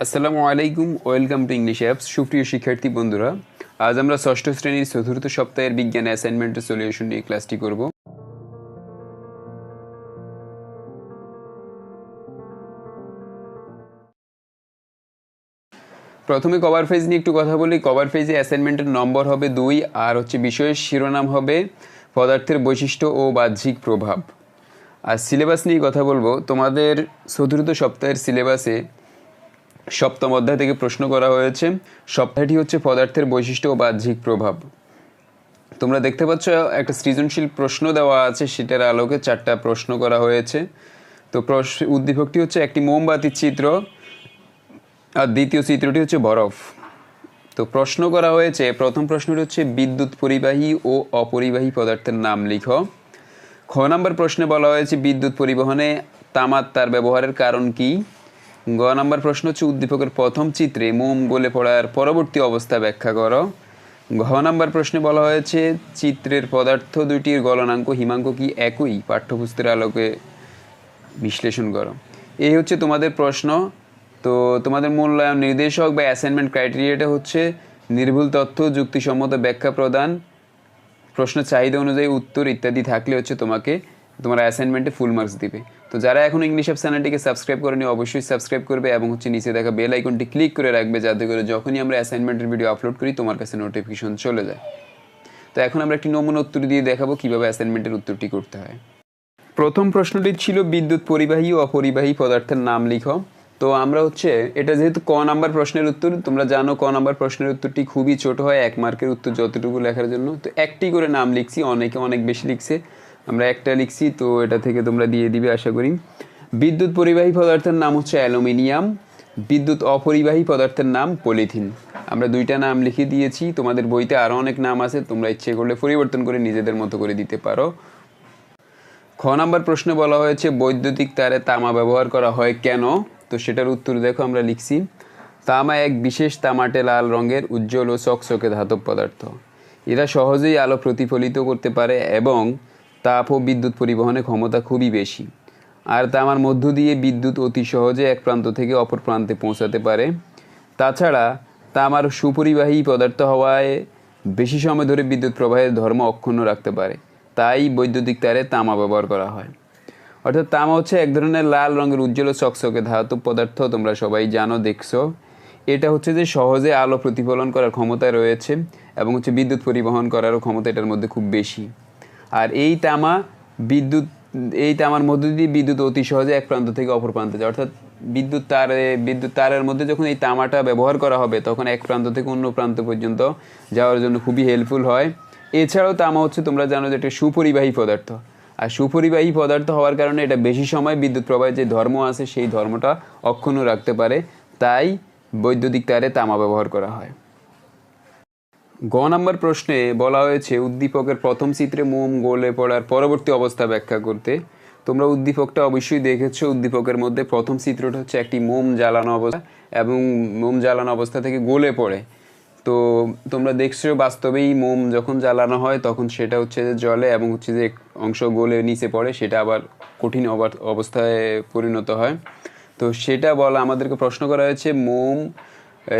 আসসালামু আলাইকুম, welcome to English apps. সুপ্রিয় শিক্ষার্থী বন্ধুরা, আজ আমরা ষষ্ঠ শ্রেণীর চতুর্থ সপ্তাহের বিজ্ঞান অ্যাসাইনমেন্টের সলিউশন নিয়ে ক্লাসটি করব। প্রথমে কভার পেজ নিয়ে একটু কথা বলি। কভার পেজে অ্যাসাইনমেন্টের নম্বর হবে 2 আর বিষয়ের শিরোনাম হবে পদার্থের বৈশিষ্ট্য ও বাহ্যিক প্রভাব। আর সিলেবাস নিয়ে কথা বলবো। তোমাদের চতুর্থ সপ্তাহের সিলেবাসে সপ্তম অধ্যায় থেকে প্রশ্ন করা হয়েছে। সপ্তাহটি হচ্ছে পদার্থের বৈশিষ্ট্য ও বাহ্যিক প্রভাব। তোমরা দেখতে পাচ্ছ একটা সৃজনশীল প্রশ্ন দেওয়া আছে, সেটার আলোকে 4টা প্রশ্ন করা হয়েছে। তো উদ্দীপকটি হচ্ছে একটি মোমবাতির চিত্র, আর দ্বিতীয় চিত্রটি হচ্ছে বরফ। তো প্রশ্ন করা হয়েছে, প্রথম প্রশ্নটি হচ্ছে বিদ্যুৎ পরিবাহী ও অপরিবাহী পদার্থের নাম লিখো। খ নম্বর প্রশ্নে বলা হয়েছে বিদ্যুৎ পরিবহনে তামার তার ব্যবহারের কারণ কি। গ নম্বর প্রশ্ন হচ্ছে উদ্দীপকের প্রথম চিত্রে মোম গলে পড়ার পরবর্তী অবস্থা ব্যাখ্যা করো। ঘ নম্বর প্রশ্নে বলা হয়েছে চিত্রের পদার্থ দুইটির গলনাঙ্ক হিমাঙ্ক কি একই, পাঠ্যপুস্তকের আলোকে বিশ্লেষণ করো। এই হচ্ছে তোমাদের প্রশ্ন। তো তোমাদের মূল্যায়ন নির্দেশক বা অ্যাসাইনমেন্ট ক্রাইটেরিয়াটা হচ্ছে নির্ভুল তথ্য, যুক্তিসম্মত ব্যাখ্যা প্রদান, প্রশ্ন চাহিদা অনুযায়ী উত্তর ইত্যাদি থাকলে হচ্ছে তোমার অ্যাসাইনমেন্টে ফুল মার্কস দিবে। তো যারা এখন ইংলিশ অ্যাপ চ্যানেলটিকে সাবস্ক্রাইব করেনি অবশ্যই সাবস্ক্রাইব করবে এবং নিচে দেখা বেল আইকনটি ক্লিক করে রাখবে, যাতে করে যখনই আমরা অ্যাসাইনমেন্টের ভিডিও আপলোড করি তোমার কাছে নোটিফিকেশন চলে যায়। তো এখন আমরা একটি নমুনা উত্তর দিয়ে দেখাবো কীভাবে অ্যাসাইনমেন্টের উত্তরটি করতে হয়। প্রথম প্রশ্নটি ছিল বিদ্যুৎ পরিবাহী ও অপরিবাহী পদার্থের নাম লিখো। তো আমরা এটা যেহেতু ক নাম্বার প্রশ্নের উত্তর, তোমরা জানো ক নাম্বার প্রশ্নের উত্তরটি খুবই ছোট হয়, 1 মার্কের উত্তর যতটুকু লেখার জন্য। তো একটি করে নাম লিখছি, অনেকে অনেক বেশি লিখছে, আমরা একটা লিখছি। তো এটা থেকে তোমরা দিয়ে দিবে আশা করি। বিদ্যুৎ পরিবাহী পদার্থের নাম হচ্ছে অ্যালুমিনিয়াম, বিদ্যুৎ অপরিবাহী পদার্থের নাম পলিথিন। আমরা 2টা নাম লিখে দিয়েছি, তোমাদের বইতে আরও অনেক নাম আছে, তোমরা ইচ্ছে করলে পরিবর্তন করে নিজেদের মতো করে দিতে পারো। খ নাম্বার প্রশ্নে বলা হয়েছে বৈদ্যুতিক তারে তামা ব্যবহার করা হয় কেন। তো সেটার উত্তর দেখো, আমরা লিখছি তামা এক বিশেষ তামাটে লাল রঙের উজ্জ্বল ও চকচকে ধাতব পদার্থ। এরা সহজেই আলো প্রতিফলিত করতে পারে এবং তাপ ও বিদ্যুৎ পরিবহনে ক্ষমতা খুবই বেশি। আর তামার মধ্য দিয়ে বিদ্যুৎ অতি সহজে এক প্রান্ত থেকে অপর প্রান্তে পৌঁছাতে পারে। তাছাড়া তামার সুপরিবাহী পদার্থ হওয়ায় বেশি সময় ধরে বিদ্যুৎ প্রবাহের ধর্ম অক্ষুণ্ণ রাখতে পারে, তাই বৈদ্যুতিক তারে তামা ব্যবহার করা হয়। অর্থাৎ তামা হচ্ছে এক ধরনের লাল রঙের উজ্জ্বল চকচকে ধাতব পদার্থ, তোমরা সবাই জানো, দেখছো। এটা হচ্ছে যে সহজে আলো প্রতিফলন করার ক্ষমতা রয়েছে এবং বিদ্যুৎ পরিবহন করারও ক্ষমতা এটার মধ্যে খুব বেশি। আর এই তামার মধ্য দিয়ে বিদ্যুৎ অতি সহজে এক প্রান্ত থেকে অপর প্রান্তে যায়। অর্থাৎ বিদ্যুৎ তারের মধ্যে যখন এই তামাটা ব্যবহার করা হবে তখন এক প্রান্ত থেকে অন্য প্রান্ত পর্যন্ত যাওয়ার জন্য খুবই হেল্পফুল হয়। এছাড়াও তামা তোমরা জানো যে একটা সুপরিবাহী পদার্থ, আর সুপরিবাহী পদার্থ হওয়ার কারণে এটা বেশি সময় বিদ্যুৎ প্রবাহের যে ধর্ম আছে সেই ধর্মটা অক্ষুণ্ণ রাখতে পারে, তাই বৈদ্যুতিক তারে তামা ব্যবহার করা হয়। গ নম্বর প্রশ্নে বলা হয়েছে উদ্দীপকের প্রথম চিত্রে মোম গলে পড়ার পরবর্তী অবস্থা ব্যাখ্যা করতে। তোমরা উদ্দীপকটা অবশ্যই দেখেছো। উদ্দীপকের মধ্যে প্রথম চিত্রটা হচ্ছে একটি মোম জ্বালানো অবস্থা এবং মোম জ্বালানো অবস্থা থেকে গলে পড়ে। তো তোমরা দেখছো বাস্তবেই মোম যখন জ্বালানো হয় তখন সেটা যে জলে এবং যে অংশ গলে নিচে পড়ে সেটা আবার কঠিন অবস্থায় পরিণত হয়। তো সেটা আমাদেরকে প্রশ্ন করা হয়েছে মোম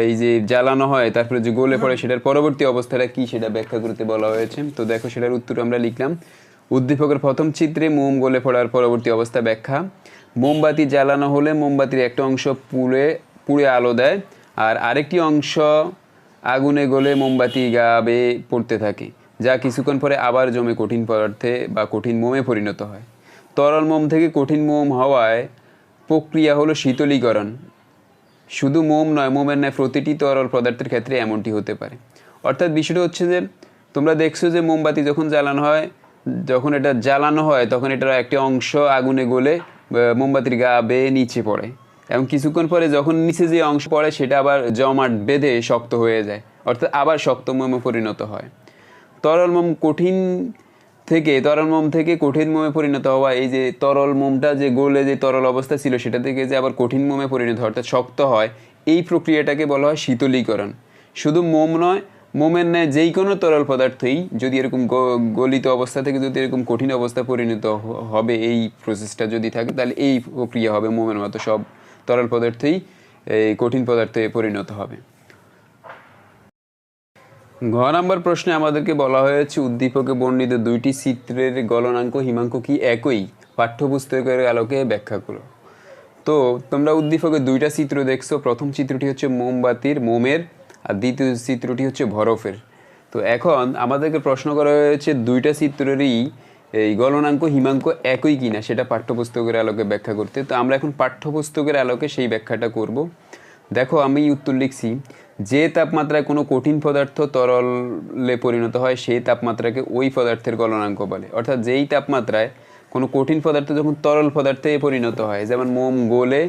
এই যে জ্বালানো হয় তারপরে যে গলে পড়ে সেটার পরবর্তী অবস্থাটা কি সেটা ব্যাখ্যা করতে বলা হয়েছে। তো দেখো সেটার উত্তর আমরা লিখলাম উদ্দীপকের প্রথম চিত্রে মোম গলে পড়ার পরবর্তী অবস্থা ব্যাখ্যা। মোমবাতি জ্বালানো হলে মোমবাতির একটা অংশ পুড়ে আলো দেয়, আর আরেকটি অংশ আগুনে গলে মোমবাতি গা বেয়ে পড়তে থাকে, যা কিছুক্ষণ পরে আবার জমে কঠিন পদার্থে বা কঠিন মোমে পরিণত হয়। তরল মোম থেকে কঠিন মোম হওয়ায় প্রক্রিয়া হলো শীতলীকরণ। শুধু মোম নয়, মোমের ন্যায় প্রতিটি তরল পদার্থের ক্ষেত্রে এমনটি হতে পারে। অর্থাৎ বিষয়টা যে তোমরা দেখছো যে মোমবাতি যখন এটা জ্বালানো হয় তখন এটার একটি অংশ আগুনে গলে মোমবাতির গা বেয়ে নিচে পড়ে এবং কিছুক্ষণ পরে যখন নিচে যে অংশ পড়ে সেটা আবার জমাট বেঁধে শক্ত হয়ে যায়, অর্থাৎ আবার শক্ত মোমে পরিণত হয়। তরল মোম থেকে কঠিন মোমে পরিণত হওয়া, এই যে তরল মোমটা যে গলে যে তরল অবস্থা ছিল সেটা থেকে যে আবার কঠিন মোমে পরিণত হয় অর্থাৎ শক্ত হয়, এই প্রক্রিয়াটাকে বলা হয় শীতলীকরণ। শুধু মোম নয়, মোমের ন্যায় যেই কোনো তরল পদার্থই যদি এরকম গলিত অবস্থা থেকে যদি এরকম কঠিন অবস্থা পরিণত হবে, এই প্রসেসটা যদি থাকে তাহলে এই প্রক্রিয়া হবে মোমের মতো। সব তরল পদার্থই এই কঠিন পদার্থে পরিণত হবে। ঘ নাম্বার প্রশ্নে আমাদেরকে বলা হয়েছে উদ্দীপকে বর্ণিত দুইটি চিত্রের গলনাঙ্ক হিমাঙ্ক কি একই, পাঠ্যপুস্তকের আলোকে ব্যাখ্যা করো। তো তোমরা উদ্দীপকে দুইটা চিত্র দেখছো, প্রথম চিত্রটি হচ্ছে মোমবাতির মোমের আর দ্বিতীয় চিত্রটি হচ্ছে বরফের। তো এখন আমাদেরকে প্রশ্ন করা হয়েছে দুইটা চিত্রেরই এই গলনাঙ্ক হিমাঙ্ক একই কিনা সেটা পাঠ্যপুস্তকের আলোকে ব্যাখ্যা করতে। তো আমরা এখন পাঠ্যপুস্তকের আলোকে সেই ব্যাখ্যাটা করব। দেখো আমি উত্তর লিখছি, যে তাপমাত্রায় কোনো কঠিন পদার্থ তরলে পরিণত হয় সেই তাপমাত্রাকে ওই পদার্থের গলনাঙ্ক বলে। অর্থাৎ যেই তাপমাত্রায় কোনো কঠিন পদার্থ যখন তরল পদার্থে পরিণত হয়, যেমন মোম গলে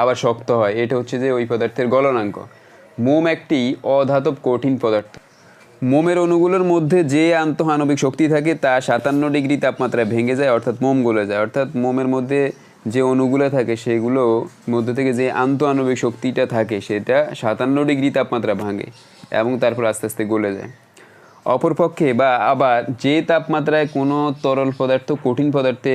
আবার শক্ত হয়, এটা হচ্ছে যে ওই পদার্থের গলনাঙ্ক। মোম একটি অধাতব কঠিন পদার্থ। মোমের অণুগুলোর মধ্যে যে আন্তঃআণবিক শক্তি থাকে তা 57 ডিগ্রি তাপমাত্রায় ভেঙে যায়, অর্থাৎ মোম গলে যায়। অর্থাৎ মোমের মধ্যে যে অণুগুলো থাকে সেগুলো মধ্যে থেকে যে আন্তঃআণবিক শক্তিটা থাকে সেটা 57 ডিগ্রি তাপমাত্রা ভাঙে এবং তারপর আস্তে আস্তে গলে যায়। অপরপক্ষে বা আবার যে তাপমাত্রায় কোনো তরল পদার্থ কঠিন পদার্থে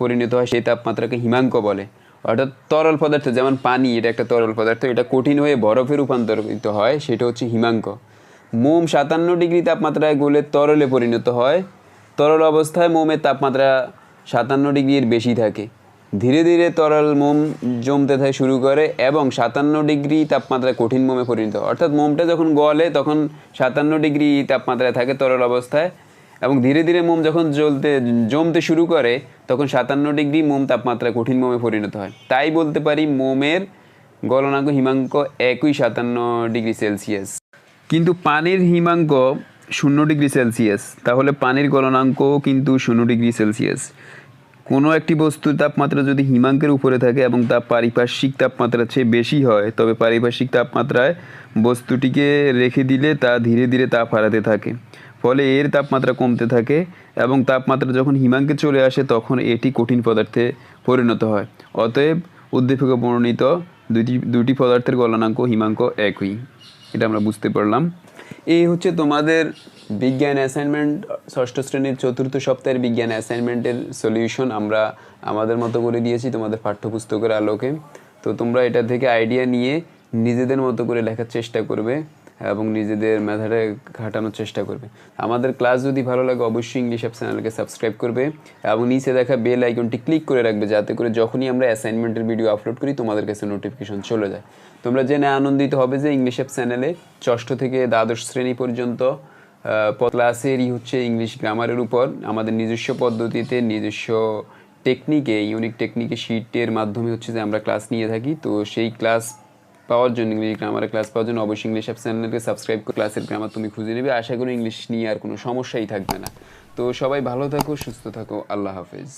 পরিণত হয় সেই তাপমাত্রাকে হিমাঙ্ক বলে। অর্থাৎ তরল পদার্থ যেমন পানি, এটা একটা তরল পদার্থ, এটা কঠিন হয়ে বরফে রূপান্তরিত হয়, সেটা হচ্ছে হিমাঙ্ক। মোম 57 ডিগ্রি তাপমাত্রায় গলে তরলে পরিণত হয়। তরল অবস্থায় মোমের তাপমাত্রা 57 ডিগ্রির বেশি থাকে। ধীরে ধীরে তরল মোম জমতে শুরু করে এবং 57 ডিগ্রি তাপমাত্রায় কঠিন মোমে পরিণত হয়। অর্থাৎ মোমটা যখন গলে তখন 57 ডিগ্রি তাপমাত্রায় থাকে তরল অবস্থায়, এবং ধীরে ধীরে মোম যখন জমতে শুরু করে তখন 57 ডিগ্রি মোম তাপমাত্রায় কঠিন মোমে পরিণত হয়। তাই বলতে পারি মোমের গলনাঙ্ক হিমাঙ্ক একই 57 ডিগ্রি সেলসিয়াস। কিন্তু পানির হিমাঙ্ক 0 ডিগ্রি সেলসিয়াস, তাহলে পানির গলনাঙ্কও কিন্তু 0 ডিগ্রি সেলসিয়াস। কোনো একটি বস্তুর তাপমাত্রা যদি হিমাঙ্কের উপরে থাকে এবং তা পারিপার্শ্বিক তাপমাত্রার চেয়ে বেশি হয়, তবে পারিপার্শ্বিক তাপমাত্রায় বস্তুটিকে রেখে দিলে তা ধীরে ধীরে তাপ হারাতে থাকে, ফলে এর তাপমাত্রা কমতে থাকে এবং তাপমাত্রা যখন হিমাঙ্কে চলে আসে তখন এটি কঠিন পদার্থে পরিণত হয়। অতএব উদ্দীপকে বর্ণিত দুটি পদার্থের গলনাঙ্ক হিমাঙ্ক একই, এটা আমরা বুঝতে পারলাম। এই হচ্ছে তোমাদের বিজ্ঞান অ্যাসাইনমেন্ট, ষষ্ঠ শ্রেণীর 4র্থ সপ্তাহের বিজ্ঞান অ্যাসাইনমেন্টের সলিউশন আমরা আমাদের মতো করে দিয়েছি তোমাদের পাঠ্যপুস্তকের আলোকে। তো তোমরা এটা থেকে আইডিয়া নিয়ে নিজেদের মতো করে লেখার চেষ্টা করবে এবং নিজেদের মেধাটা ঘাটানোর চেষ্টা করবে। আমাদের ক্লাস যদি ভালো লাগে অবশ্যই ইংলিশ অ্যাপ চ্যানেলকে সাবস্ক্রাইব করবে এবং নিচে দেখা বেল আইকনটি ক্লিক করে রাখবে, যাতে করে যখনই আমরা অ্যাসাইনমেন্টের ভিডিও আপলোড করি তোমাদের কাছে নোটিফিকেশন চলে যায়। তোমরা জেনে আনন্দিত হবে যে ইংলিশ অ্যাপ চ্যানেলে ষষ্ঠ থেকে দ্বাদশ শ্রেণী পর্যন্ত ক্লাসেরই হচ্ছে ইংলিশ গ্রামারের উপর আমাদের নিজস্ব পদ্ধতিতে নিজস্ব টেকনিকে, ইউনিক টেকনিকে শিটের মাধ্যমে হচ্ছে যে আমরা ক্লাস নিয়ে থাকি। তো সেই ক্লাস পাওয়ার জন্য, ইংলিশ গ্রামারের ক্লাস পাওয়ার জন্য অবশ্যই ইংলিশ অ্যাপ চ্যানেলকে সাবস্ক্রাইব করে ক্লাসের গ্রামার তুমি খুঁজে নেবে। আশা করি ইংলিশ নিয়ে আর কোনো সমস্যাই থাকবে না। তো সবাই ভালো থাকো, সুস্থ থাকো, আল্লাহ হাফেজ।